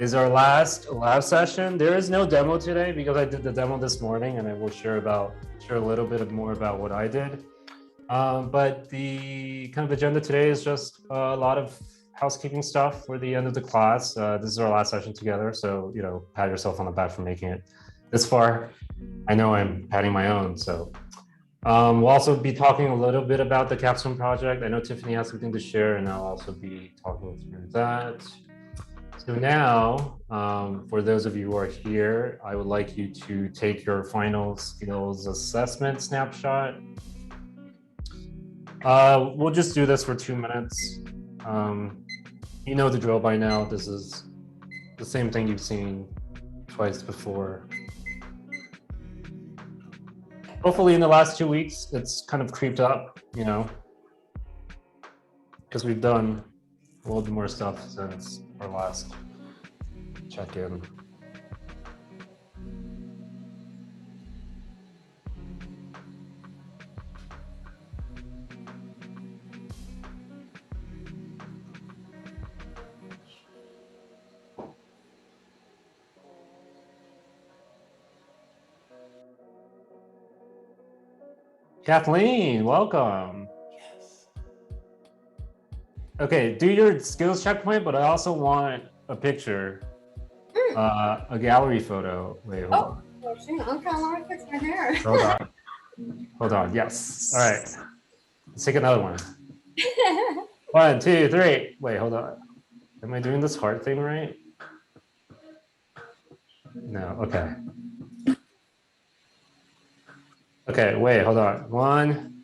is our last lab session. There is no demo today because I did the demo this morning, and I will share a little bit more about what I did. But the kind of agenda today is just a lot of housekeeping stuff for the end of the class. This is our last session together, so pat yourself on the back for making it this far. I know I'm patting my own. So we'll also be talking a little bit about the capstone project. I know Tiffany has something to share, and I'll also be talking through that. So now, for those of you who are here, I would like you to take your final skills assessment snapshot. We'll just do this for 2 minutes. You know the drill by now. This is the same thing you've seen twice before. Hopefully in the last 2 weeks, it's kind of creeped up, because we've done a little bit more stuff since our last check-in. Kathleen, welcome. Yes. Okay, do your skills checkpoint, but I also want a picture, a gallery photo. Wait, hold on. Oh, shoot. Okay, I want to fix my hair. Hold on. Yes. All right. Let's take another one. 1, 2, 3. Wait, hold on. Am I doing this heart thing right? No. Okay. Okay. Wait, hold on. 1,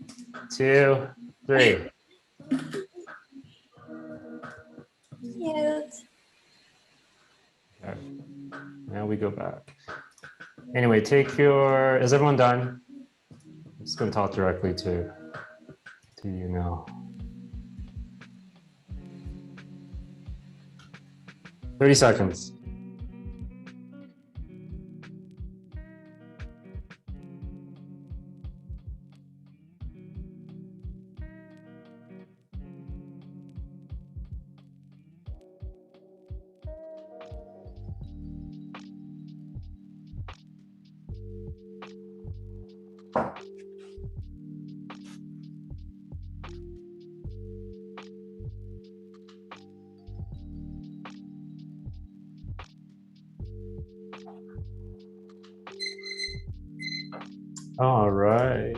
2, 3. Cute. Okay. Now we go back. Anyway, is everyone done? I'm just going to talk directly to you now. 30 seconds. All right.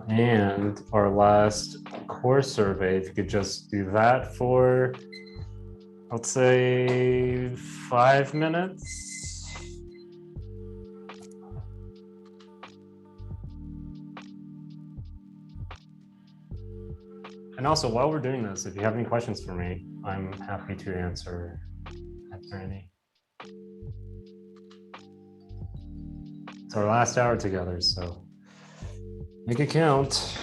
And our last core survey, if you could just do that for, let's say, 5 minutes. And also, while we're doing this, if you have any questions for me, I'm happy to answer any. It's our last hour together, so make it count.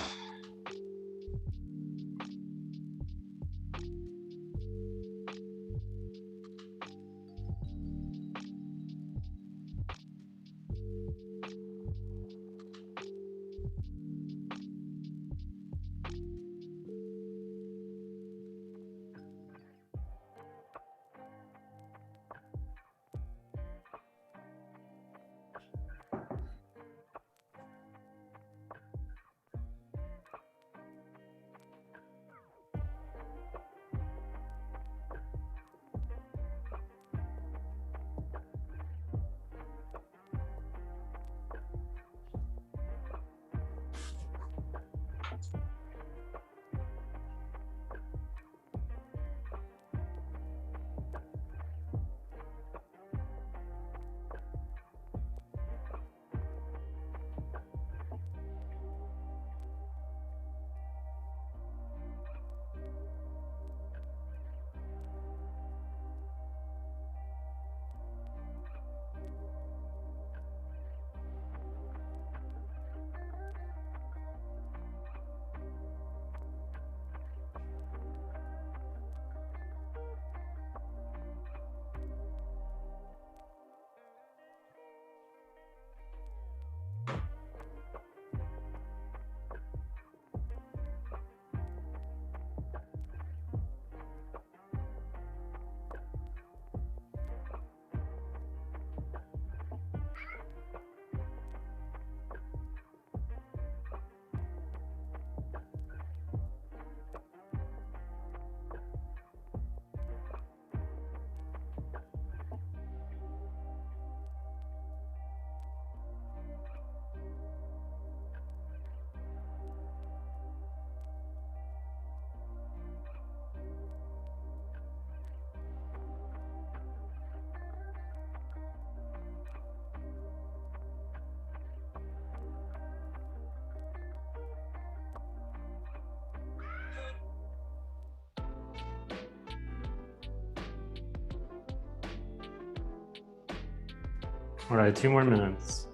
All right, 2 more minutes.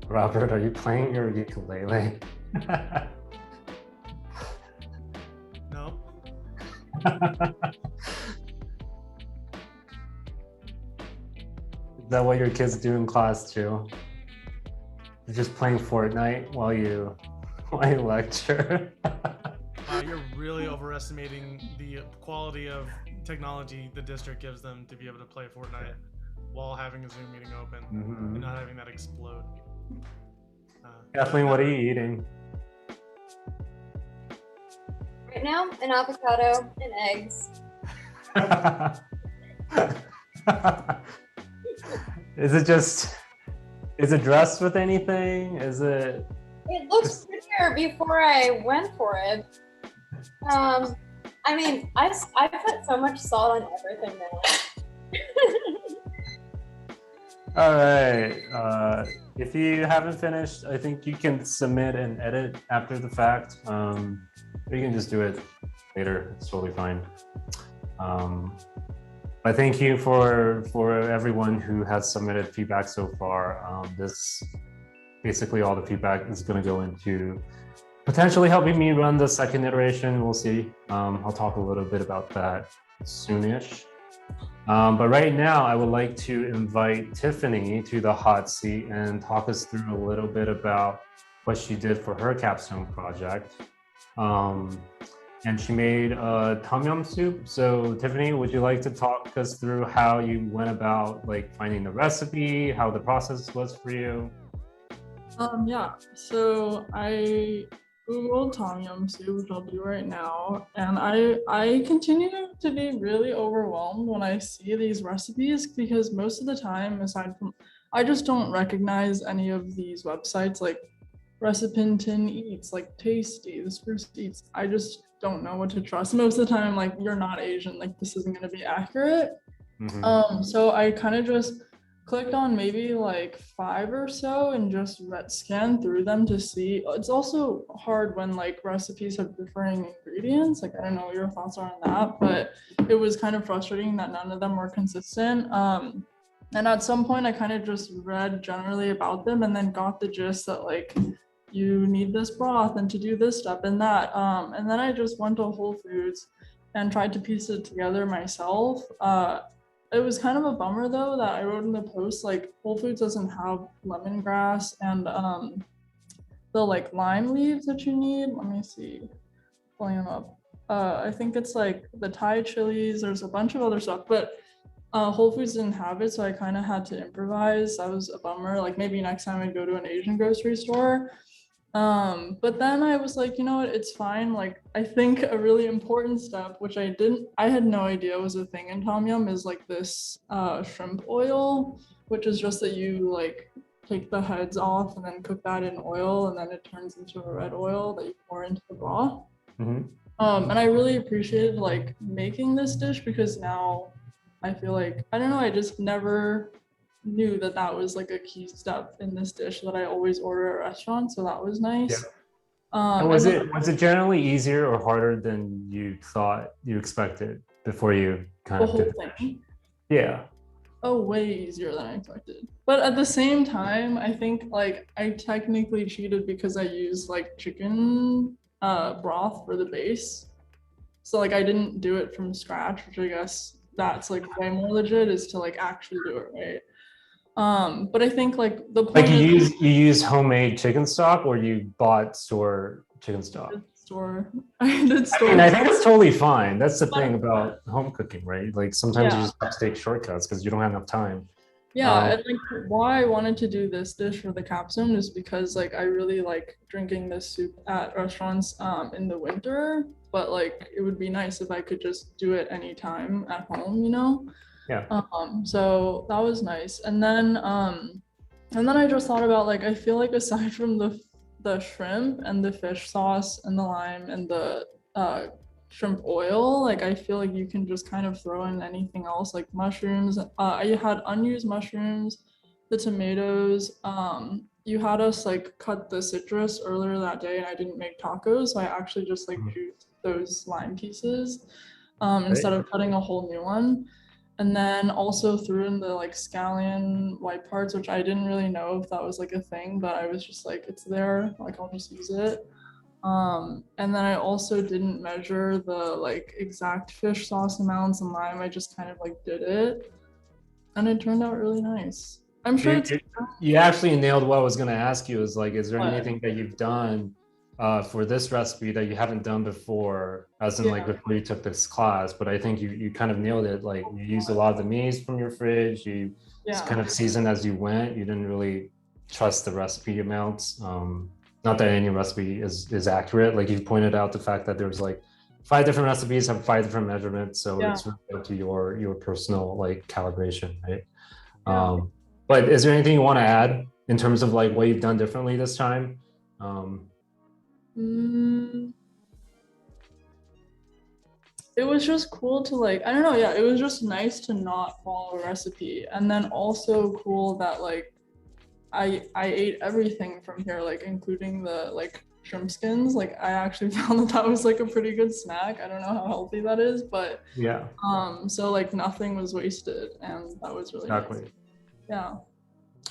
Robert, are you playing your ukulele? No. Is that what your kids do in class too? You're just playing Fortnite while you lecture. You're really overestimating the quality of technology the district gives them to be able to play Fortnite while having a Zoom meeting open and not having that explode. Kathleen, what are you eating? Right now, an avocado and eggs. Is it dressed with anything? Is it? It looks prettier before I went for it. I mean, I put so much salt on everything now. All right. If you haven't finished, I think you can submit and edit after the fact. Or you can just do it later. It's totally fine. But thank you for everyone who has submitted feedback so far. This basically all the feedback is going to go into potentially helping me run the second iteration. We'll see. I'll talk a little bit about that soonish. But right now, I would like to invite Tiffany to the hot seat and talk us through a little bit about what she did for her capstone project. And she made a tom yum soup. So Tiffany, would you like to talk us through how you went about like finding the recipe, how the process was for you? Yeah, so I Googled tom yum soup, which I'll do right now, and I continue to be really overwhelmed when I see these recipes because most of the time, aside from, I just don't recognize any of these websites like Recipinton Eats, like Tasty, the Spruce Eats. I just don't know what to trust. Most of the time, like, you're not Asian, like this isn't gonna be accurate. So I kind of just clicked on maybe like 5 or so and just scanned through them to see. It's also hard when like recipes have differing ingredients. Like, I don't know what your thoughts are on that, but it was kind of frustrating that none of them were consistent. And at some point I kind of just read generally about them and then got the gist that like you need this broth and to do this step and that. And then I just went to Whole Foods and tried to piece it together myself. It was kind of a bummer though that I wrote in the post, like Whole Foods doesn't have lemongrass and the like lime leaves that you need. Let me see, pulling them up. I think it's like the Thai chilies, there's a bunch of other stuff, but Whole Foods didn't have it, so I kind of had to improvise. That was a bummer. Like maybe next time I'd go to an Asian grocery store. But then I was like, you know what, it's fine. Like, I think a really important step, which I had no idea was a thing in tom yum, is like this shrimp oil, which is just that you like take the heads off and then cook that in oil, and then it turns into a red oil that you pour into the broth. And I really appreciated like making this dish because now I feel like, I don't know, I just never knew that that was like a key step in this dish that I always order at restaurants, so that was nice. And was it generally easier or harder than you thought you expected before you kind the of whole did thing? Yeah. way easier than I expected. But at the same time, I think like I technically cheated because I used like chicken broth for the base. So like I didn't do it from scratch, which I guess that's like way more legit is to like actually do it right. But I think like the point Like you is use homemade chicken stock, or you bought store chicken stock? store. I did I store. mean, I think it's totally fine. That's the thing about home cooking, right? Like sometimes you Yeah. just have to take shortcuts because you don't have enough time. Yeah, and like why I wanted to do this dish for the capstone is because like I really like drinking this soup at restaurants in the winter, but like it would be nice if I could just do it anytime at home, you know? Yeah. So that was nice. And then I just thought about like I feel like aside from the shrimp and the fish sauce and the lime and the shrimp oil, like I feel like you can just kind of throw in anything else like mushrooms. I had unused mushrooms, the tomatoes. You had us like cut the citrus earlier that day and I didn't make tacos, so I actually just like juiced those lime pieces instead of cutting a whole new one. And then also threw in the like scallion white parts, which I didn't really know if that was like a thing, but I was just like, it's there, like I'll just use it. And then I also didn't measure the like exact fish sauce amounts and lime. I just kind of like did it, and it turned out really nice. I'm sure it's You actually nailed what I was going to ask you. Is like, is there anything that you've done for this recipe that you haven't done before, as in like before you took this class? But I think you kind of nailed it. Like you used a lot of the meats from your fridge. You just kind of seasoned as you went. You didn't really trust the recipe amounts. Not that any recipe is accurate. Like you pointed out the fact that there's like 5 different recipes have 5 different measurements, so it's really up to your personal like calibration, right? But is there anything you want to add in terms of like what you've done differently this time? It was just cool to like, I don't know, yeah, it was just nice to not follow a recipe. And then also cool that like I ate everything from here, like including the like shrimp skins. Like I actually found that was like a pretty good snack. I don't know how healthy that is, but yeah. So like nothing was wasted, and that was really nice. Yeah.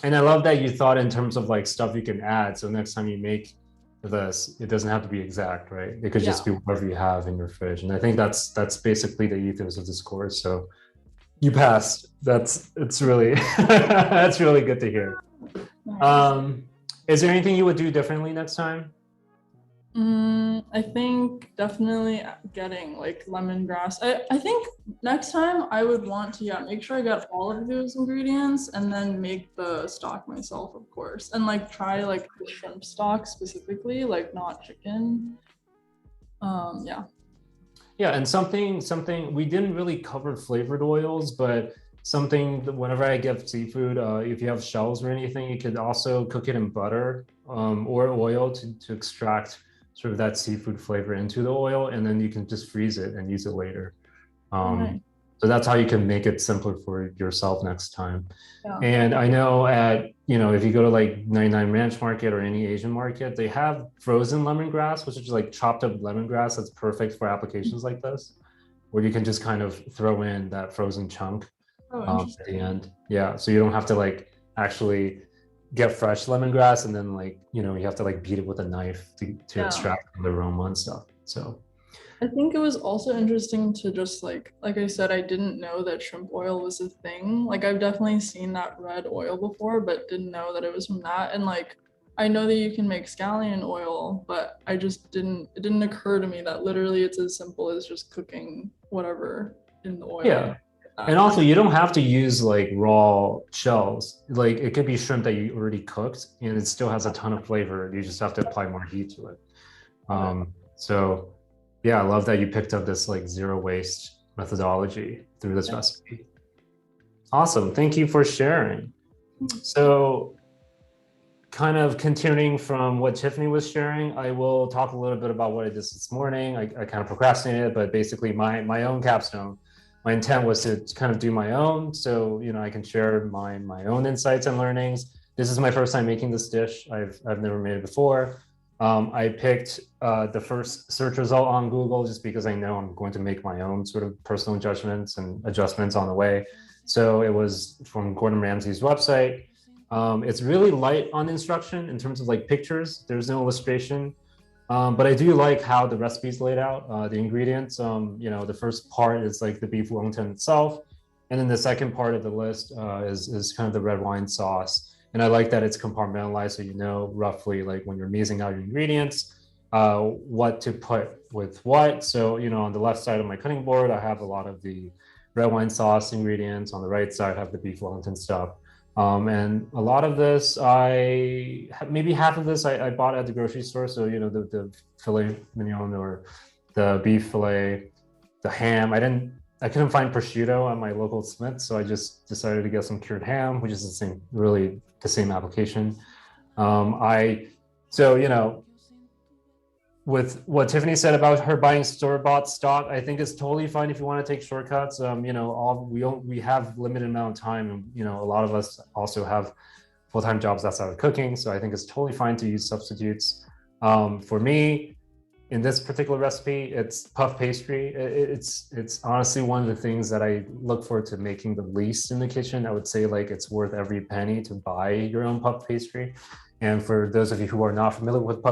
And I love that you thought in terms of like stuff you can add. So next time you make this, it doesn't have to be exact, right? It could just be whatever you have in your fridge. And I think that's basically the ethos of this course. So you passed. It's really that's really good to hear. Is there anything you would do differently next time? I think definitely getting like lemongrass. I think next time I would want to make sure I got all of those ingredients and then make the stock myself, of course, and like try like the shrimp stock specifically, like not chicken. Yeah, and something we didn't really cover flavored oils, but something that whenever I get seafood, if you have shells or anything, you could also cook it in butter or oil to extract sort of that seafood flavor into the oil, and then you can just freeze it and use it later. So that's how you can make it simpler for yourself next time. And I know if you go to like 99 Ranch Market or any Asian market, they have frozen lemongrass, which is like chopped up lemongrass that's perfect for applications like this, where you can just kind of throw in that frozen chunk at the end. Yeah, so you don't have to like actually get fresh lemongrass and then like you have to like beat it with a knife to extract the aroma and stuff. So I think it was also interesting to just like I said, I didn't know that shrimp oil was a thing. Like I've definitely seen that red oil before, but didn't know that it was from that. And like I know that you can make scallion oil, but it didn't occur to me that literally it's as simple as just cooking whatever in the oil. Yeah. And also you don't have to use like raw shells. Like it could be shrimp that you already cooked and it still has a ton of flavor. You just have to apply more heat to it. So yeah, I love that you picked up this like zero waste methodology through this recipe. Awesome. Thank you for sharing. So kind of continuing from what Tiffany was sharing, I will talk a little bit about what I did this morning. I kind of procrastinated, but basically my own capstone. My intent was to kind of do my own, so I can share my own insights and learnings. This is my first time making this dish. I've never made it before. I picked the first search result on Google just because I know I'm going to make my own sort of personal judgments and adjustments on the way. So it was from Gordon Ramsay's website. It's really light on instruction in terms of like pictures. There's no illustration. But I do like how the recipe's laid out, the ingredients. The first part is like the beef Wellington itself. And then the second part of the list is kind of the red wine sauce. And I like that it's compartmentalized, so you know roughly like when you're measuring out your ingredients, what to put with what. So, on the left side of my cutting board, I have a lot of the red wine sauce ingredients. On the right side, I have the beef Wellington stuff. And a lot of this, maybe half of this I bought at the grocery store. So, the filet mignon or the beef filet, the ham. I couldn't find prosciutto at my local Smith, so I just decided to get some cured ham, which is really the same application. With what Tiffany said about her buying store-bought stock, I think it's totally fine if you want to take shortcuts. We have limited amount of time, and a lot of us also have full-time jobs outside of cooking, so I think it's totally fine to use substitutes. For me, in this particular recipe, it's puff pastry. It's honestly one of the things that I look forward to making the least in the kitchen. I would say like it's worth every penny to buy your own puff pastry. And for those of you who are not familiar with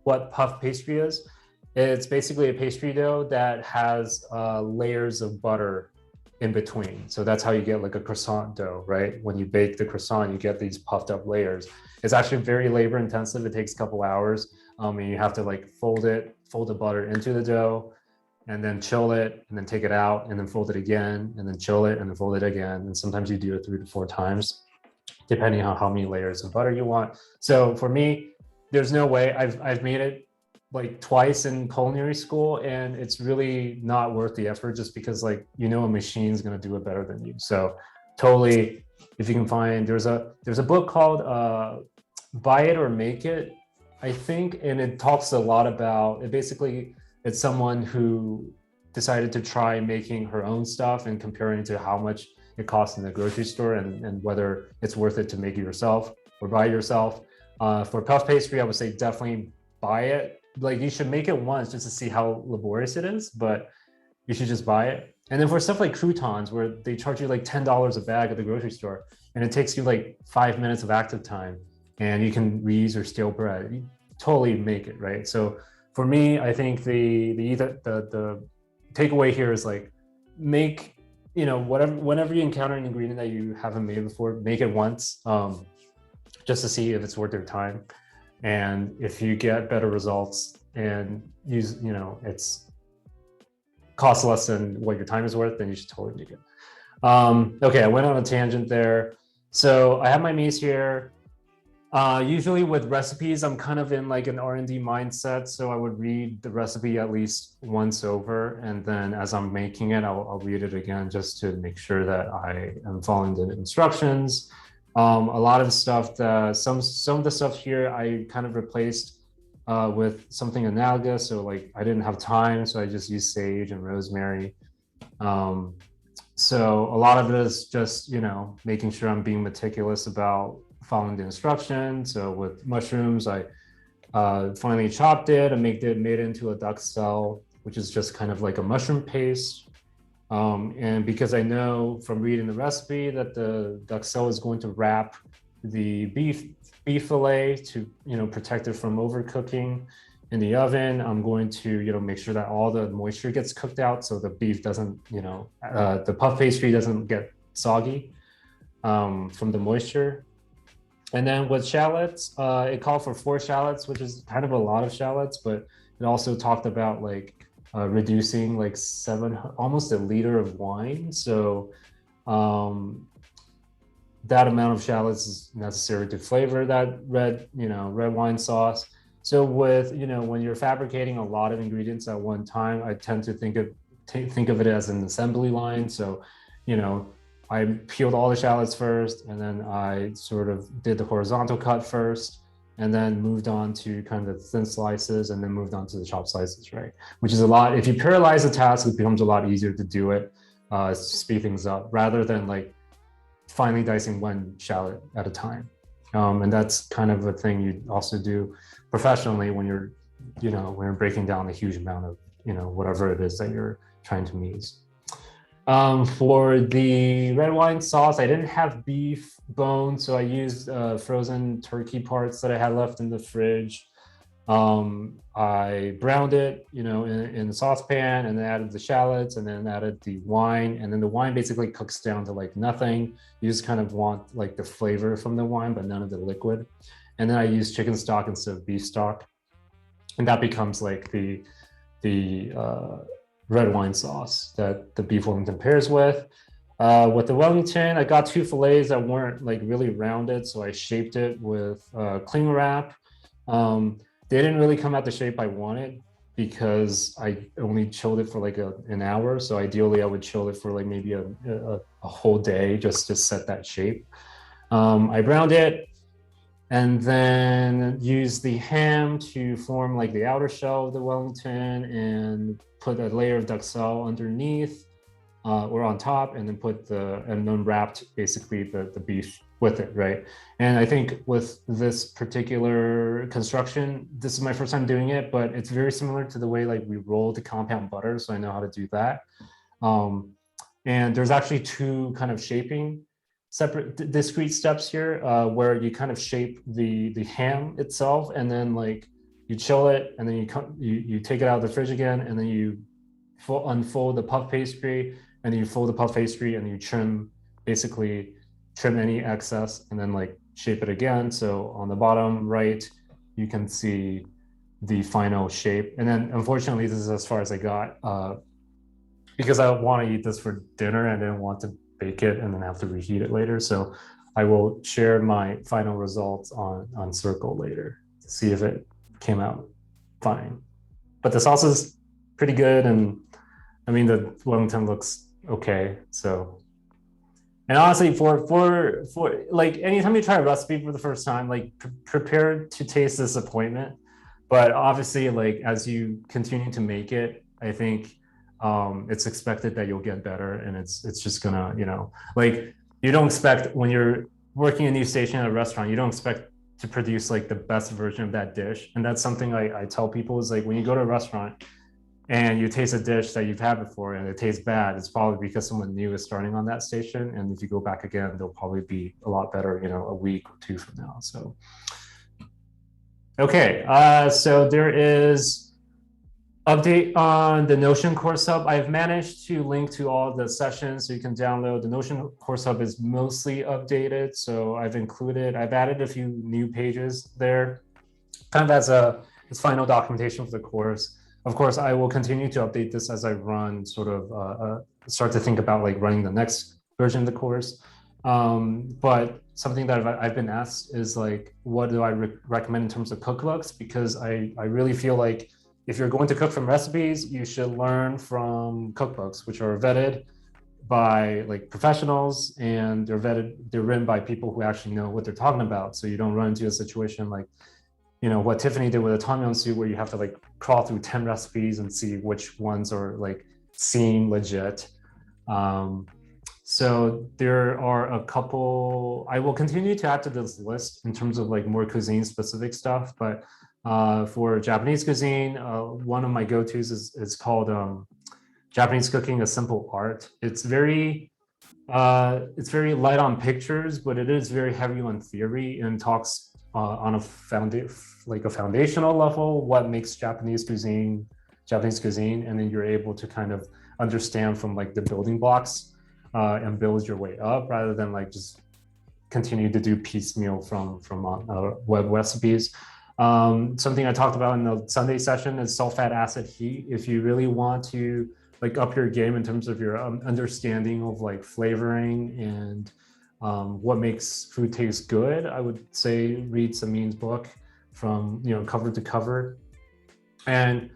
what puff pastry is, it's basically a pastry dough that has layers of butter in between. So that's how you get like a croissant dough, right? When you bake the croissant, you get these puffed up layers. It's actually very labor intensive. It takes a couple hours. And you have to like fold the butter into the dough and then chill it and then take it out and then fold it again and then chill it and then fold it again. And sometimes you do it 3 to 4 times, depending on how many layers of butter you want. So for me, there's no way. I've made it like twice in culinary school, and it's really not worth the effort just because a machine's gonna do it better than you. So totally, if you can find, there's a book called Buy It or Make It, I think, and it talks a lot about it. Basically, it's someone who decided to try making her own stuff and comparing it to how much it costs in the grocery store and whether it's worth it to make it yourself or buy it yourself. For puff pastry, I would say definitely buy it. Like you should make it once just to see how laborious it is, but you should just buy it. And then for stuff like croutons, where they charge you like $10 a bag at the grocery store, and it takes you like 5 minutes of active time, and you can reuse your stale bread, you totally make it, right? So for me, I think the takeaway here is like make, whenever you encounter an ingredient that you haven't made before, make it once, just to see if it's worth your time. And if you get better results and use, it's costs less than what your time is worth, then you should totally make it. Okay, I went on a tangent there. So I have my mise here. Usually with recipes, I'm kind of in like an R&D mindset. So I would read the recipe at least once over. And then as I'm making it, I'll read it again just to make sure that I am following the instructions. A lot of stuff, some of the stuff here, I kind of replaced with something analogous. So like I didn't have time, so I just used sage and rosemary. So a lot of it is just, making sure I'm being meticulous about following the instructions. So with mushrooms, I finally chopped it and made it into a duxelle, which is just kind of like a mushroom paste. And because I know from reading the recipe that the duxelle is going to wrap the beef fillet to protect it from overcooking in the oven, I'm going to make sure that all the moisture gets cooked out, so the beef doesn't the puff pastry doesn't get soggy from the moisture. And then with shallots, it called for 4 shallots, which is kind of a lot of shallots, but it also talked about like reducing like almost a liter of wine. So that amount of shallots is necessary to flavor that red wine sauce. So with, when you're fabricating a lot of ingredients at one time, I tend to think of it as an assembly line. So, I peeled all the shallots first, and then I sort of did the horizontal cut first, and then moved on to kind of the thin slices, and then moved on to the chopped slices, right? Which is a lot. If you parallelize the task, it becomes a lot easier to do it, to speed things up, rather than like finely dicing one shallot at a time. And that's kind of a thing you also do professionally when you're, when you're breaking down a huge amount of, whatever it is that you're trying to mise. For the red wine sauce, I didn't have beef bone, so I used frozen turkey parts that I had left in the fridge. I browned it, in the saucepan, and then added the shallots, and then added the wine, and then the wine basically cooks down to like nothing. You just kind of want like the flavor from the wine, but none of the liquid. And then I used chicken stock instead of beef stock, and that becomes like the red wine sauce that the beef Wellington pairs with. With the Wellington, I got 2 fillets that weren't like really rounded, so I shaped it with cling wrap. They didn't really come out the shape I wanted because I only chilled it for like an hour. So ideally, I would chill it for like maybe a whole day just to set that shape. I browned it and then used the ham to form like the outer shell of the Wellington and put a layer of duxelle underneath or on top, and then wrapped basically the beef with it, right? And I think with this particular construction, this is my first time doing it, but it's very similar to the way like we roll the compound butter, so I know how to do that. And there's actually 2 kind of shaping separate discrete steps here where you kind of shape the ham itself, and then like you chill it, and then you take it out of the fridge again, and then you unfold the puff pastry, and then you fold the puff pastry, and you trim any excess, and then like shape it again. So on the bottom right, you can see the final shape. And then unfortunately, this is as far as I got because I want to eat this for dinner and I didn't want to bake it and then have to reheat it later. So I will share my final results on Circle later to see if it came out fine. But the sauce is pretty good, and I mean the Wellington looks okay. So, and honestly, for like anytime you try a recipe for the first time, like prepare to taste disappointment. But obviously, like as you continue to make it, I think it's expected that you'll get better, and it's just gonna, like you don't expect when you're working a new station at a restaurant, you don't expect to produce like the best version of that dish. And that's something I tell people is like when you go to a restaurant and you taste a dish that you've had before and it tastes bad, it's probably because someone new is starting on that station. And if you go back again, they'll probably be a lot better, a week or 2 from now. So, okay. So there is update on the Notion course hub. I've managed to link to all the sessions so you can download. The Notion course hub is mostly updated. So I've added a few new pages there, kind of as final documentation for the course. Of course, I will continue to update this as I run, start to think about like running the next version of the course. But something that I've been asked is like, what do I recommend in terms of cookbooks? Because I really feel like if you're going to cook from recipes, you should learn from cookbooks, which are vetted by like professionals, and they're written by people who actually know what they're talking about. So you don't run into a situation like, what Tiffany did with a tom yum soup, where you have to like crawl through 10 recipes and see which ones are like seem legit. So there are a couple, I will continue to add to this list in terms of like more cuisine specific stuff, but for Japanese cuisine, one of my go-tos is called Japanese Cooking: A Simple Art. It's very light on pictures, but it is very heavy on theory and talks on a foundational level what makes Japanese cuisine, and then you're able to kind of understand from like the building blocks and build your way up rather than like just continue to do piecemeal from web recipes. Something I talked about in the Sunday session is sulfate acid heat. If you really want to like up your game in terms of your understanding of like flavoring and what makes food taste good, I would say read Samin's book from cover to cover, and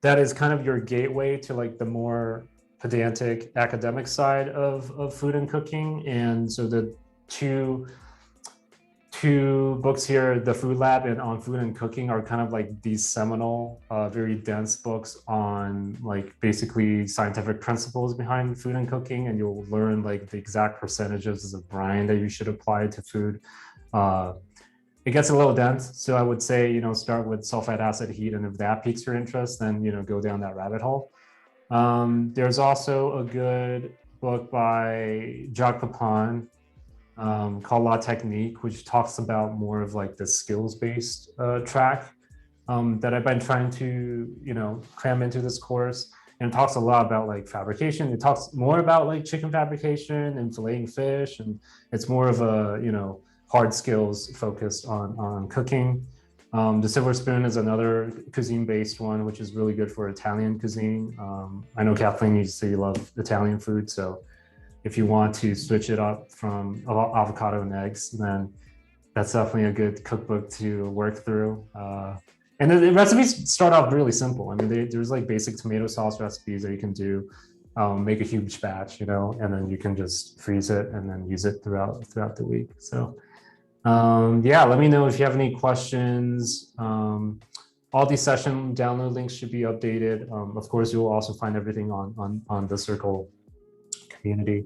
that is kind of your gateway to like the more pedantic academic side of food and cooking. And so the two books here, The Food Lab and On Food and Cooking, are kind of like these seminal, very dense books on like basically scientific principles behind food and cooking, and you'll learn like the exact percentages of brine that you should apply to food. It gets a little dense, so I would say start with sulfate acid heat, and if that piques your interest, then go down that rabbit hole. There's also a good book by Jacques Pepin called La Technique, which talks about more of like the skills-based track that I've been trying to, cram into this course. And it talks a lot about like fabrication. It talks more about like chicken fabrication and filleting fish. And it's more of a, hard skills focused on cooking. The Silver Spoon is another cuisine-based one, which is really good for Italian cuisine. I know Kathleen, you say you love Italian food. So if you want to switch it up from avocado and eggs, then that's definitely a good cookbook to work through. And the recipes start off really simple. I mean, there's like basic tomato sauce recipes that you can do, make a huge batch, and then you can just freeze it and then use it throughout the week. So yeah, let me know if you have any questions. All these session download links should be updated. Of course, you will also find everything on the Circle community.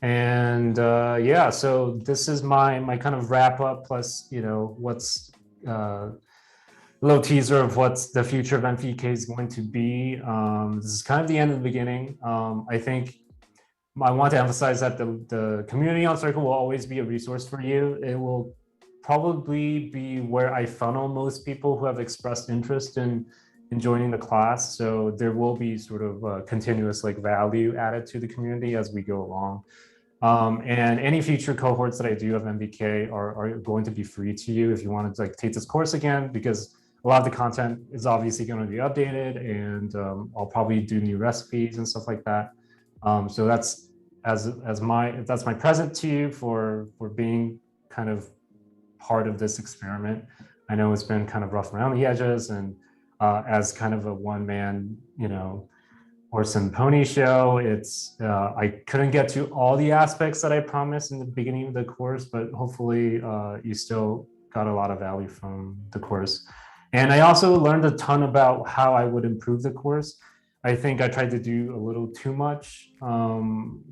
And yeah, so this is my kind of wrap up, plus what's little teaser of what's the future of MVK is going to be. This is kind of the end of the beginning. I think I want to emphasize that the community on Circle will always be a resource for you. It will probably be where I funnel most people who have expressed interest in joining the class. So there will be sort of continuous like value added to the community as we go along. And any future cohorts that I do of MVK are going to be free to you if you want to like take this course again, because a lot of the content is obviously going to be updated, and I'll probably do new recipes and stuff like that. So that's my present to you for being kind of part of this experiment. I know it's been kind of rough around the edges, and as kind of a one-man, horse and pony show, it's I couldn't get to all the aspects that I promised in the beginning of the course, but hopefully you still got a lot of value from the course. And I also learned a ton about how I would improve the course. I think I tried to do a little too much.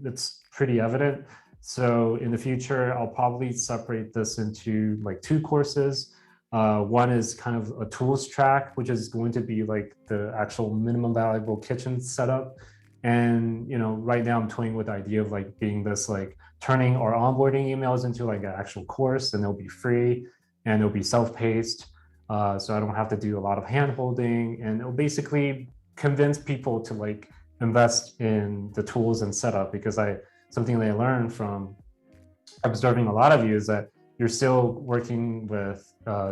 It's pretty evident. So in the future, I'll probably separate this into like 2 courses. One is kind of a tools track, which is going to be like the actual minimum valuable kitchen setup. And, right now I'm toying with the idea of like being this, like turning our onboarding emails into like an actual course, and they'll be free and it'll be self-paced. So I don't have to do a lot of hand holding, and it'll basically convince people to like invest in the tools and setup, because something that I learned from observing a lot of you is that you're still working with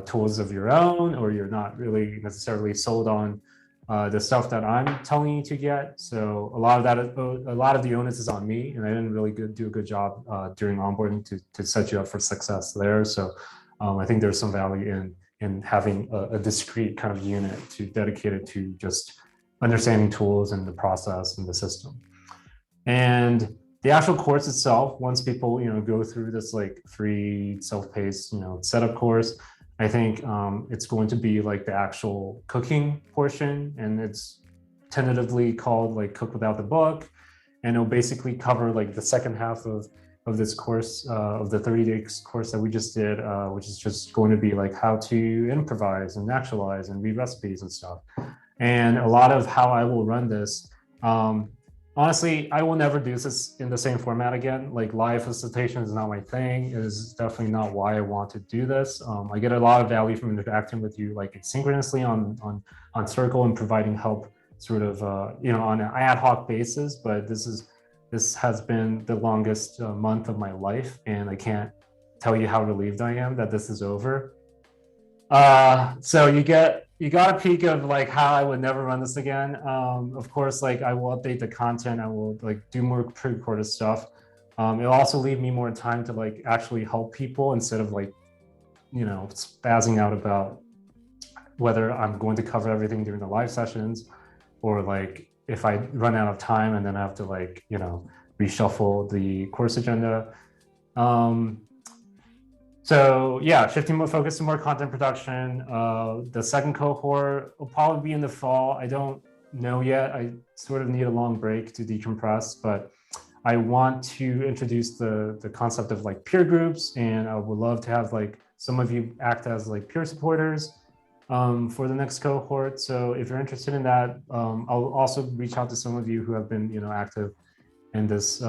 tools of your own, or you're not really necessarily sold on the stuff that I'm telling you to get. So a lot of the onus is on me, and I didn't really do a good job during onboarding to set you up for success there. So I think there's some value in having a discrete kind of unit dedicated to just understanding tools and the process and the system. And the actual course itself, once people go through this like free self-paced setup course, I think it's going to be like the actual cooking portion, and it's tentatively called like Cook Without the Book, and it'll basically cover like the second half of this course, of the 30-day course that we just did, which is just going to be like how to improvise and naturalize and read recipes and stuff. And a lot of how I will run this, honestly, I will never do this in the same format again. Like live facilitation is not my thing. It is definitely not why I want to do this. I get a lot of value from interacting with you like synchronously on Circle and providing help sort of, on an ad hoc basis. But this has been the longest month of my life, and I can't tell you how relieved I am that this is over. So you got a peek of like how I would never run this again. Of course, like I will update the content. I will like do more pre-recorded stuff. It'll also leave me more time to like actually help people instead of like, spazzing out about whether I'm going to cover everything during the live sessions, or like if I run out of time and then I have to like, reshuffle the course agenda. So yeah, shifting more focus to more content production. The second cohort will probably be in the fall. I don't know yet. I sort of need a long break to decompress, but I want to introduce the concept of like peer groups, and I would love to have like some of you act as like peer supporters. for the next cohort. So if you're interested in that, I'll also reach out to some of you who have been, active in this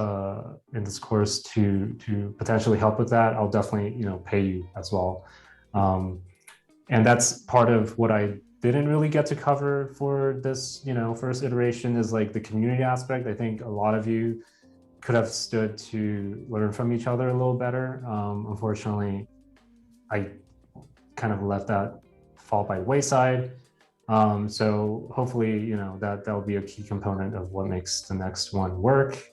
course to potentially help with that. I'll definitely, pay you as well. And that's part of what I didn't really get to cover for this, first iteration is like the community aspect. I think a lot of you could have stood to learn from each other a little better. Unfortunately, I kind of let that fall by the wayside. So hopefully, that will be a key component of what makes the next one work.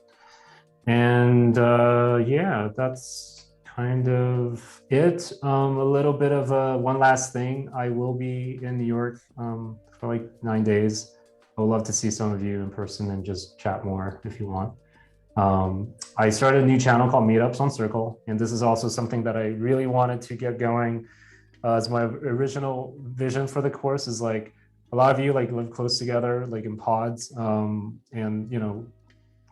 And yeah, that's kind of it. A little bit of one last thing. I will be in New York for like 9 days. I would love to see some of you in person and just chat more if you want. I started a new channel called Meetups on Circle, and this is also something that I really wanted to get going. As my original vision for the course is like a lot of you like live close together, like in pods, and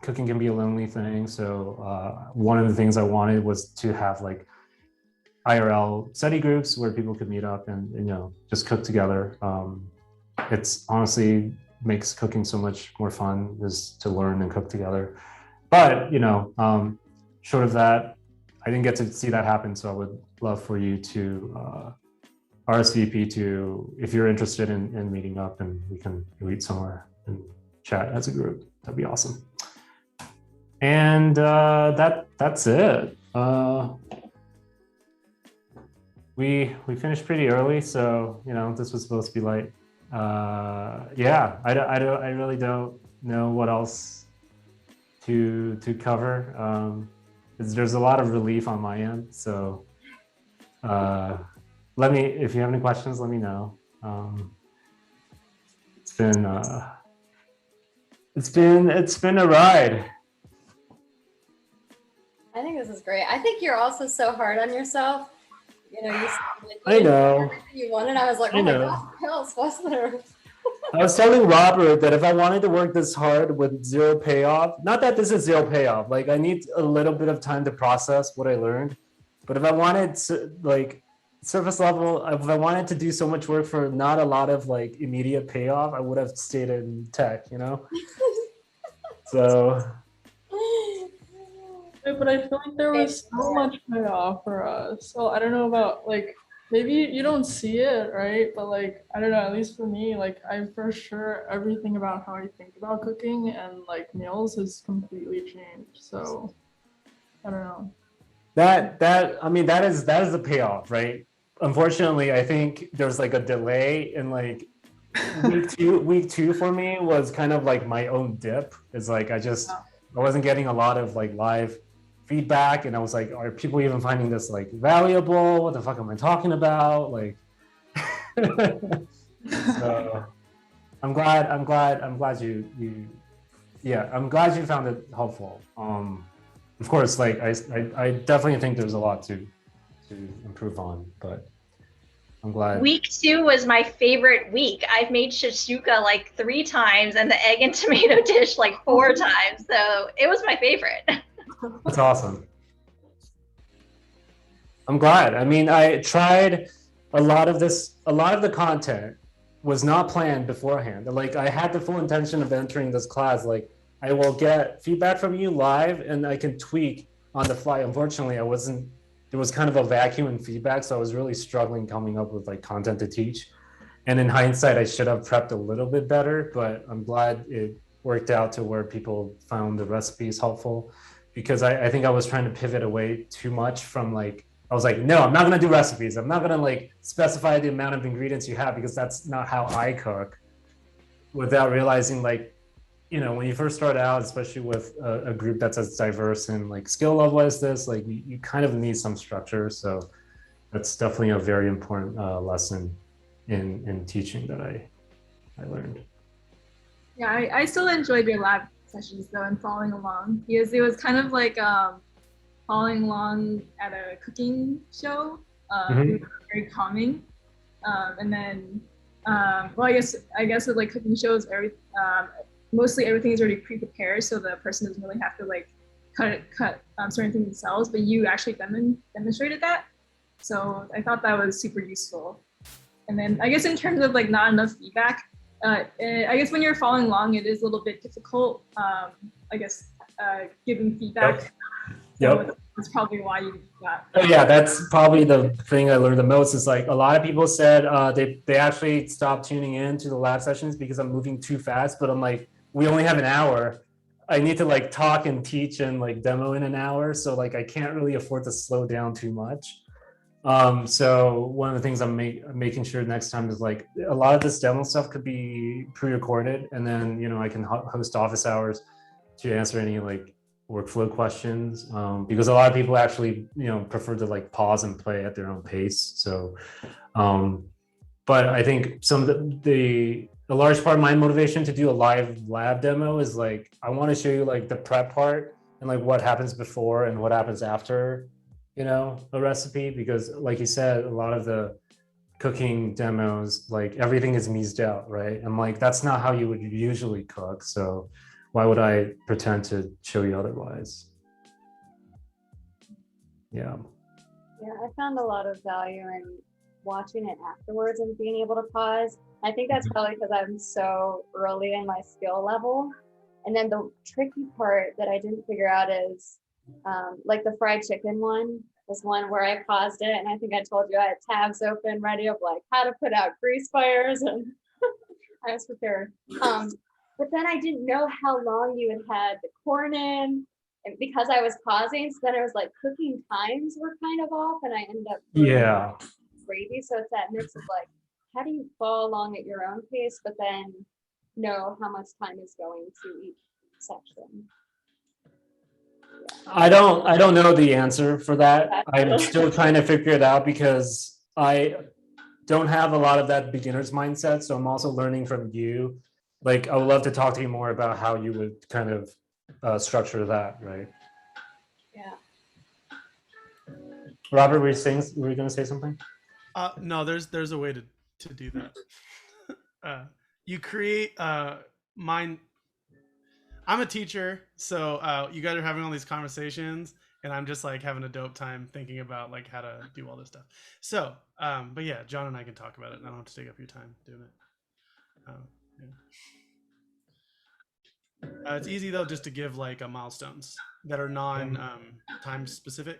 cooking can be a lonely thing. So one of the things I wanted was to have like IRL study groups where people could meet up and just cook together. It's honestly makes cooking so much more fun is to learn and cook together. But short of that, I didn't get to see that happen. So I would love for you to RSVP to if you're interested in meeting up, and we can meet somewhere and chat as a group. That'd be awesome. And that's it. We finished pretty early, so this was supposed to be light. Yeah, I really don't know what else to cover. There's a lot of relief on my end, so if you have any questions, let me know. It's been a ride. I think this is great. I think you're also so hard on yourself. You I know. Everything you wanted. I was like, oh my God, what else was there? I was telling Robert that if I wanted to work this hard with zero payoff, not that this is zero payoff, like I need a little bit of time to process what I learned. But if I wanted to, like surface level, if I wanted to do so much work for not a lot of like immediate payoff, I would have stayed in tech, So. But I feel like there was so much payoff for us. So I don't know about like, maybe you don't see it, right? But like, I don't know, at least for me, like I for sure everything about how I think about cooking and like meals has completely changed. So I don't know. That is the payoff, right? Unfortunately, I think there's like a delay in like week two for me was kind of like my own dip. It's like I wasn't getting a lot of like live feedback, and I was like, are people even finding this like valuable? What the fuck am I talking about? Like so I'm glad you I'm glad you found it helpful. Of course, like I definitely think there's a lot to improve on, but I'm glad. Week 2 was my favorite week. I've made shakshuka like 3 times and the egg and tomato dish like 4 times. So it was my favorite. That's awesome. I'm glad. I mean, I tried a lot of the content was not planned beforehand. Like I had the full intention of entering this class. Like I will get feedback from you live and I can tweak on the fly. Unfortunately, there was kind of a vacuum in feedback. So I was really struggling coming up with like content to teach. And in hindsight, I should have prepped a little bit better, but I'm glad it worked out to where people found the recipes helpful, because I think I was trying to pivot away too much from like, I was like, no, I'm not gonna do recipes. I'm not gonna like specify the amount of ingredients you have, because that's not how I cook, without realizing like, when you first start out, especially with a group that's as diverse and like skill level as this, like you kind of need some structure. So that's definitely a very important lesson in teaching that I learned. Yeah, I still enjoyed your lab sessions though and following along, because it was kind of like following along at a cooking show. It was very calming. And then, well, I guess with like cooking shows, mostly everything is already pre-prepared, so the person doesn't really have to like cut certain things themselves. But you actually demonstrated that, so I thought that was super useful. And then I guess in terms of like not enough feedback, I guess when you're following along, it is a little bit difficult. I guess giving feedback. Yep. So that's probably why you got. Oh, yeah, that's probably the thing I learned the most is like a lot of people said they actually stopped tuning in to the lab sessions because I'm moving too fast. But I'm like, we only have an hour. I need to like talk and teach and like demo in an hour. So like I can't really afford to slow down too much. So one of the things I'm making sure next time is like a lot of this demo stuff could be pre-recorded, and then I can host office hours to answer any like workflow questions, because a lot of people actually prefer to like pause and play at their own pace. So but I think some of a large part of my motivation to do a live lab demo is like I want to show you like the prep part and like what happens before and what happens after a recipe, because like you said, a lot of the cooking demos, like everything is meased out, right? And like that's not how you would usually cook, so why would I pretend to show you otherwise? Yeah, I found a lot of value in watching it afterwards and being able to pause. I think that's probably because I'm so early in my skill level. And then the tricky part that I didn't figure out is like the fried chicken one was one where I paused it, and I think I told you I had tabs open ready of like how to put out grease fires, and I was prepared. But then I didn't know how long you had the corn in, and because I was pausing, so then it was like cooking times were kind of off, and I ended up gravy. So it's that mix of like, how do you follow along at your own pace, but then know how much time is going to each section. I don't know the answer for that. I'm still trying to figure it out because I don't have a lot of that beginner's mindset. So I'm also learning from you. Like, I would love to talk to you more about how you would kind of structure that, right? Yeah. Robert, were you going to say something? No, there's a way to do that. You create mind. I'm a teacher, so you guys are having all these conversations, and I'm just like having a dope time thinking about like how to do all this stuff. So, but yeah, John and I can talk about it, and I don't have to take up your time doing it. It's easy though, just to give like milestones that are time specific.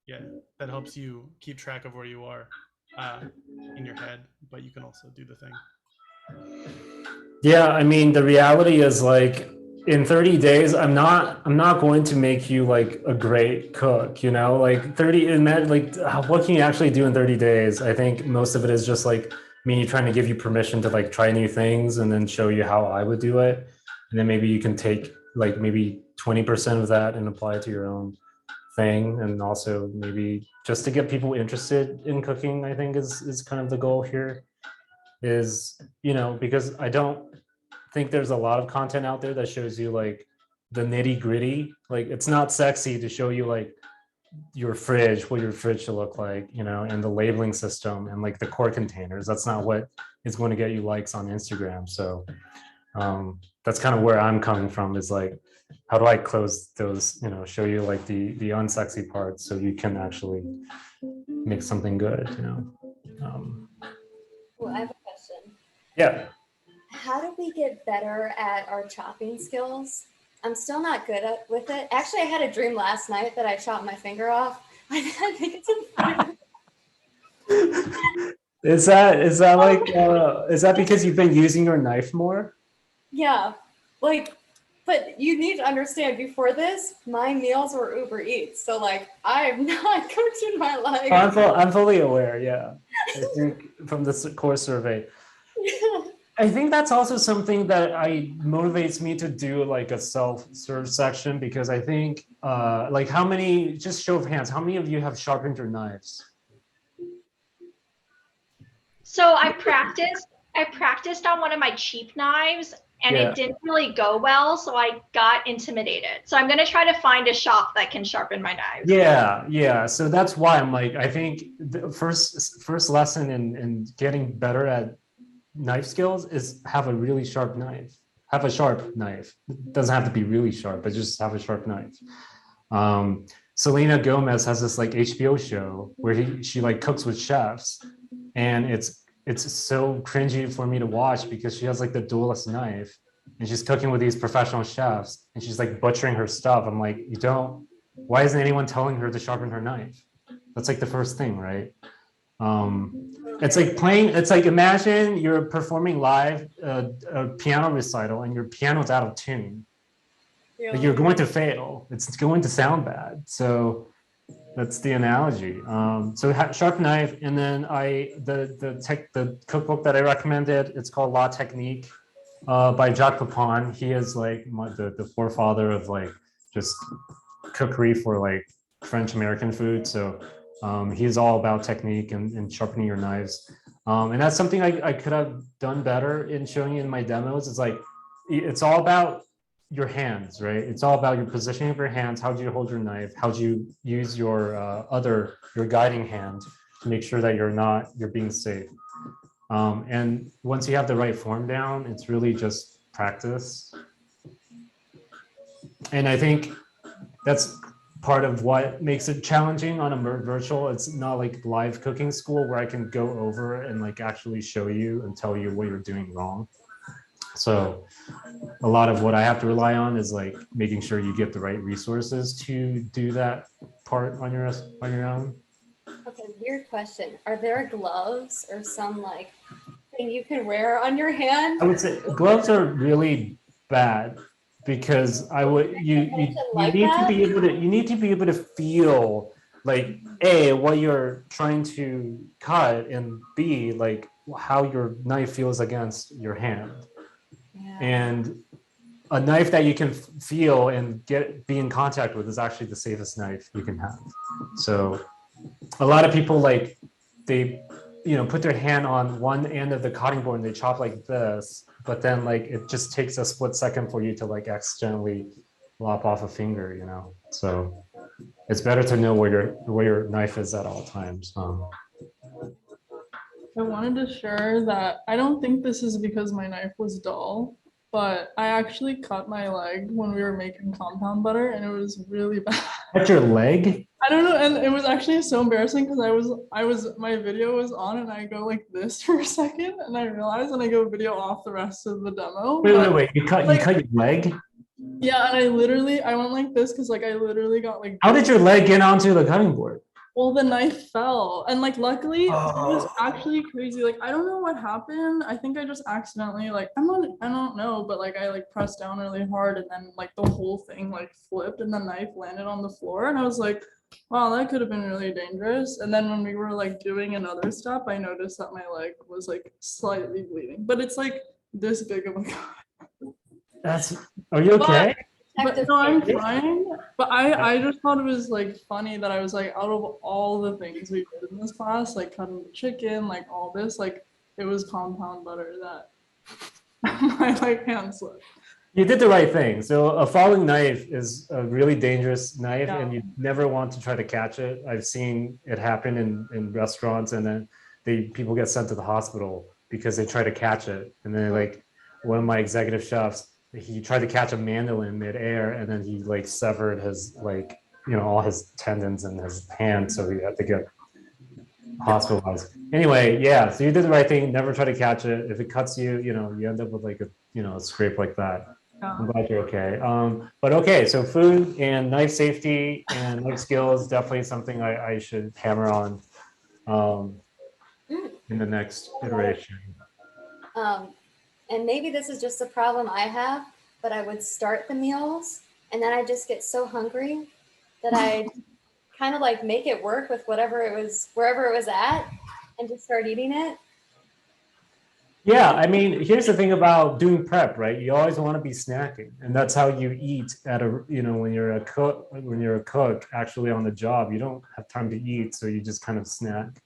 Yeah, that helps you keep track of where you are in your head, but you can also do the thing. Yeah, I mean, the reality is like in 30 days, I'm not going to make you like a great cook, like 30 in that, like what can you actually do in 30 days? I think most of it is just like me trying to give you permission to like try new things and then show you how I would do it. And then maybe you can take like maybe 20% of that and apply it to your own thing. And also maybe just to get people interested in cooking, I think is kind of the goal here. Is because I don't think there's a lot of content out there that shows you like the nitty gritty. Like it's not sexy to show you like your fridge, what your fridge should look like, and the labeling system and like the quart containers. That's not what is going to get you likes on Instagram. So that's kind of where I'm coming from, is like, how do I close those, show you like the unsexy parts so you can actually make something good, Well, I have a question. Yeah. How do we get better at our chopping skills? I'm still not good with it. Actually, I had a dream last night that I chopped my finger off. I think it's important. Is that like is that because you've been using your knife more? Yeah, like, but you need to understand, before this, my meals were Uber Eats. So like, I've not cooked in my life. I'm fully aware. Yeah, I think from the core survey. I think that's also something that motivates me to do like a self-serve section, because I think like just show of hands, how many of you have sharpened your knives? So I practiced on one of my cheap knives, and it didn't really go well, so I got intimidated. So I'm going to try to find a shop that can sharpen my knives. Yeah. So that's why I'm like, I think the first lesson in getting better at knife skills is have a really sharp knife. Have a sharp knife. It doesn't have to be really sharp, but just have a sharp knife. Selena Gomez has this like HBO show where she like cooks with chefs, and it's so cringy for me to watch because she has like the duelist knife and she's cooking with these professional chefs and she's like butchering her stuff. I'm like, why isn't anyone telling her to sharpen her knife? That's like the first thing, right? It's like imagine you're performing live a piano recital and your piano's out of tune. Yeah. Like, you're going to fail. It's going to sound bad. So that's the analogy. So sharp knife, and then the cookbook that I recommended, it's called La Technique by Jacques Pepin. He is like the forefather of like just cookery for like French American food. So he's all about technique and sharpening your knives. And that's something I could have done better in showing you in my demos. It's like, it's all about your hands, right? It's all about your positioning of your hands. How do you hold your knife? How do you use your guiding hand to make sure that you're being safe? And once you have the right form down, it's really just practice. And I think that's part of what makes it challenging on a virtual. It's not like live cooking school where I can go over and like actually show you and tell you what you're doing wrong. So a lot of what I have to rely on is like making sure you get the right resources to do that part on your own. Okay, weird question. Are there gloves or some like thing you can wear on your hand? I would say gloves are really bad because you need to be able to feel like A, what you're trying to cut, and B, like how your knife feels against your hand. Yeah. And a knife that you can feel and be in contact with is actually the safest knife you can have. So a lot of people like they put their hand on one end of the cutting board and they chop like this, but then like it just takes a split second for you to like accidentally lop off a finger, so it's better to know where your knife is at all times. I wanted to share that I don't think this is because my knife was dull, but I actually cut my leg when we were making compound butter and it was really bad. Cut your leg? I don't know, and it was actually so embarrassing because my video was on and I go like this for a second and I realized and I go video off the rest of the demo. Wait, you cut your leg? Yeah, and I went like this because like I literally got like. How did your leg get onto the cutting board? Well, the knife fell, and like luckily it was actually crazy. Like I don't know what happened. I think I just accidentally I don't know, but like I like pressed down really hard, and then like the whole thing like flipped, and the knife landed on the floor, and I was like, wow, that could have been really dangerous. And then when we were like doing another step, I noticed that my leg was like slightly bleeding, but it's like this big of a cut. Are you okay? But no, I'm fine. But I just thought it was like funny that I was like, out of all the things we did in this class, like cutting the chicken, like all this, like it was compound butter that my like hand slipped. You did the right thing. So a falling knife is a really dangerous knife, and you never want to try to catch it. I've seen it happen in restaurants, and then people get sent to the hospital because they try to catch it. And then like one of my executive chefs, he tried to catch a mandolin midair, and then he like severed his all his tendons in his hand, so he had to get hospitalized. Anyway, yeah. So you did the right thing. Never try to catch it. If it cuts you, you end up with like a scrape like that. I'm glad you're okay. But okay, so food and knife safety and knife skills, definitely something I should hammer on in the next iteration. And maybe this is just a problem I have, but I would start the meals and then I just get so hungry that I kind of like make it work with wherever it was at, and just start eating it. Yeah, I mean, here's the thing about doing prep, right? You always want to be snacking, and that's how you eat at when you're a cook actually on the job. You don't have time to eat, so you just kind of snack.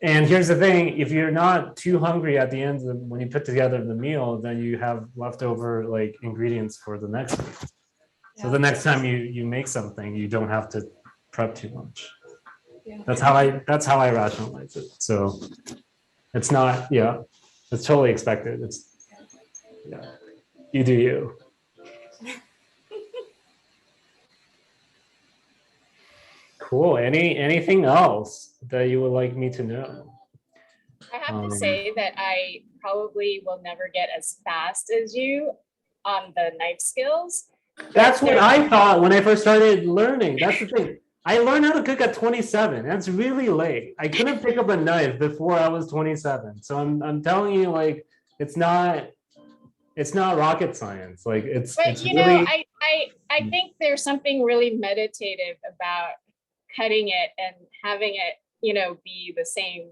And here's the thing, if you're not too hungry at the end when you put together the meal, then you have leftover like ingredients for the next week. So the next time you make something, you don't have to prep too much. Yeah. That's how I rationalize it. So it's not, it's totally expected. You do you. Cool. Anything else that you would like me to know? have to say that I probably will never get as fast as you on the knife skills. That's what I thought when I first started learning. That's the thing. I learned how to cook at 27. That's really late. I couldn't pick up a knife before I was 27. So I'm telling you, like, it's not rocket science. Like But it's you really. know, I think there's something really meditative about cutting it and having it, you know, be the same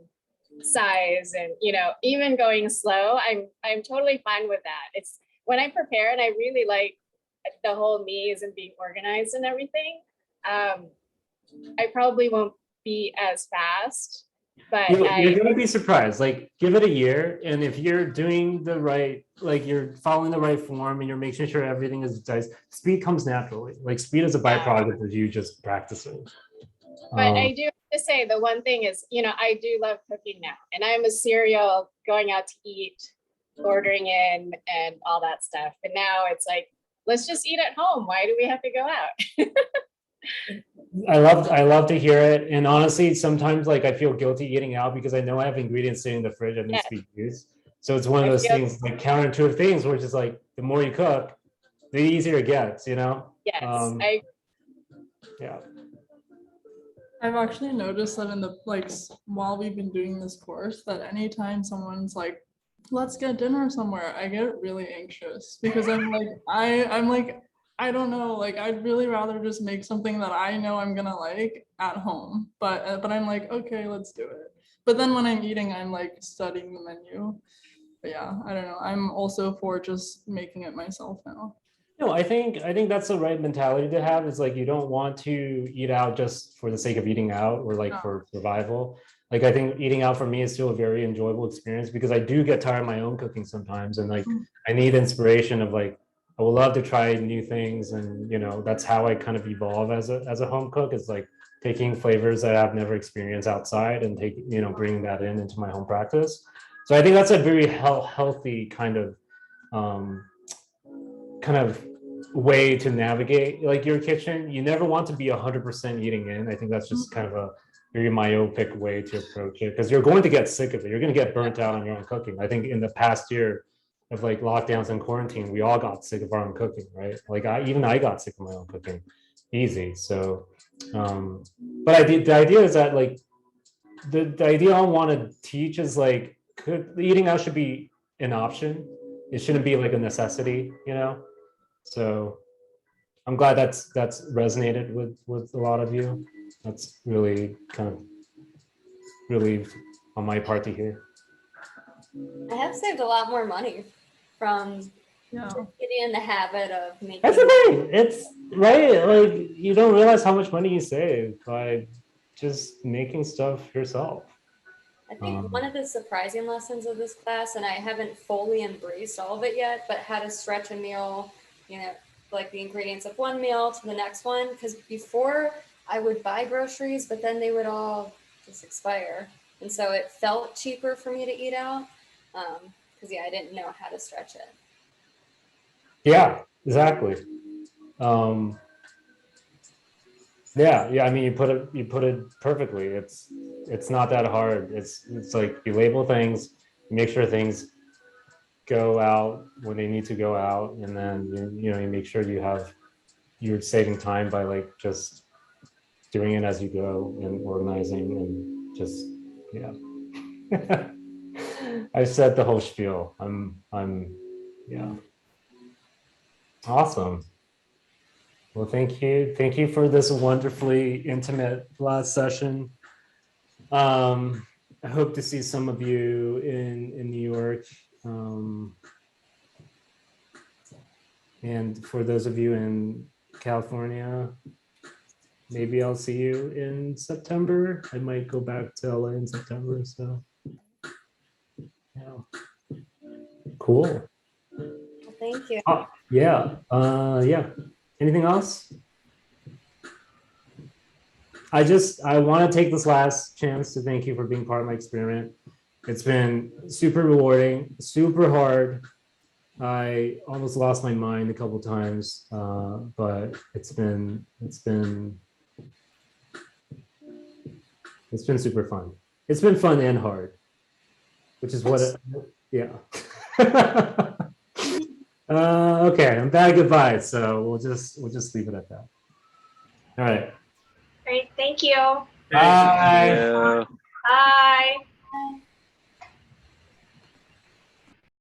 size, and you know, even going slow. I'm totally fine with that. It's when I prepare, and I really like the whole maze and being organized and everything. I probably won't be as fast, but You're gonna be surprised. Like, give it a year, and if you're doing the right, like you're following the right form, and you're making sure everything is diced, speed comes naturally. Like, speed is a byproduct of you just practicing. But I do have to say, the one thing is, you know, I do love cooking now, and I'm a serial going out to eat, ordering in, and all that stuff. And now it's like, let's just eat at home. Why do we have to go out? I love to hear it, and honestly, sometimes like I feel guilty eating out because I know I have ingredients sitting in the fridge that needs to be used. So it's one of those things, like counterintuitive things, which is like the more you cook, the easier it gets. You know? Yes, yeah. I've actually noticed that in the while we've been doing this course, that anytime someone's like, let's get dinner somewhere, I get really anxious because I'm like, I don't know, like I'd really rather just make something that I know I'm gonna like at home, but I'm like, okay, let's do it. But then when I'm eating, I'm like studying the menu. But yeah, I don't know. I'm also for just making it myself now. No, I think that's the right mentality to have. Is like, you don't want to eat out just for the sake of eating out or like for survival. Like, I think eating out for me is still a very enjoyable experience because I do get tired of my own cooking sometimes, and like I need inspiration of like, I would love to try new things, and you know, that's how I kind of evolve as a home cook, is like taking flavors that I've never experienced outside and bringing that into my home practice. So I think that's a very healthy kind of way to navigate like your kitchen. You never want to be 100% eating in. I think that's just kind of a very myopic way to approach it, because you're going to get sick of it. You're going to get burnt out on your own cooking. I think in the past year of like lockdowns and quarantine, we all got sick of our own cooking, right? Like I got sick of my own cooking easy. So but the idea is that like the idea I want to teach is like, eating out should be an option. It shouldn't be like a necessity, you know? So I'm glad that's resonated with a lot of you. That's really kind of relieved on my part to hear. I have saved a lot more money from Yeah. getting in the habit of making. That's the thing. It's right. Like, you don't realize how much money you save by just making stuff yourself. I think one of the surprising lessons of this class, and I haven't fully embraced all of it yet, but how to stretch a meal, you know, like the ingredients of one meal to the next one. Because before I would buy groceries, but then they would all just expire. And so it felt cheaper for me to eat out because, yeah, I didn't know how to stretch it. Yeah, exactly. Yeah. I mean, you put it perfectly. It's not that hard. It's like you label things, you make sure things go out when they need to go out, and then you make sure you're saving time by like just doing it as you go and organizing and just I said the whole spiel. I'm yeah. Awesome. Well, thank you for this wonderfully intimate last session. I hope to see some of you in New York. And for those of you in California, maybe I'll see you in September. I might go back to LA in September. So, yeah. Cool. Well, thank you. Yeah. Anything else? I want to take this last chance to thank you for being part of my experiment. It's been super rewarding, super hard. I almost lost my mind a couple times, but it's been super fun. It's been fun and hard. which is what yeah. Okay, I'm bad goodbye, so we'll just leave it at that. All right. Great. Thank you. Bye. Yeah. Bye.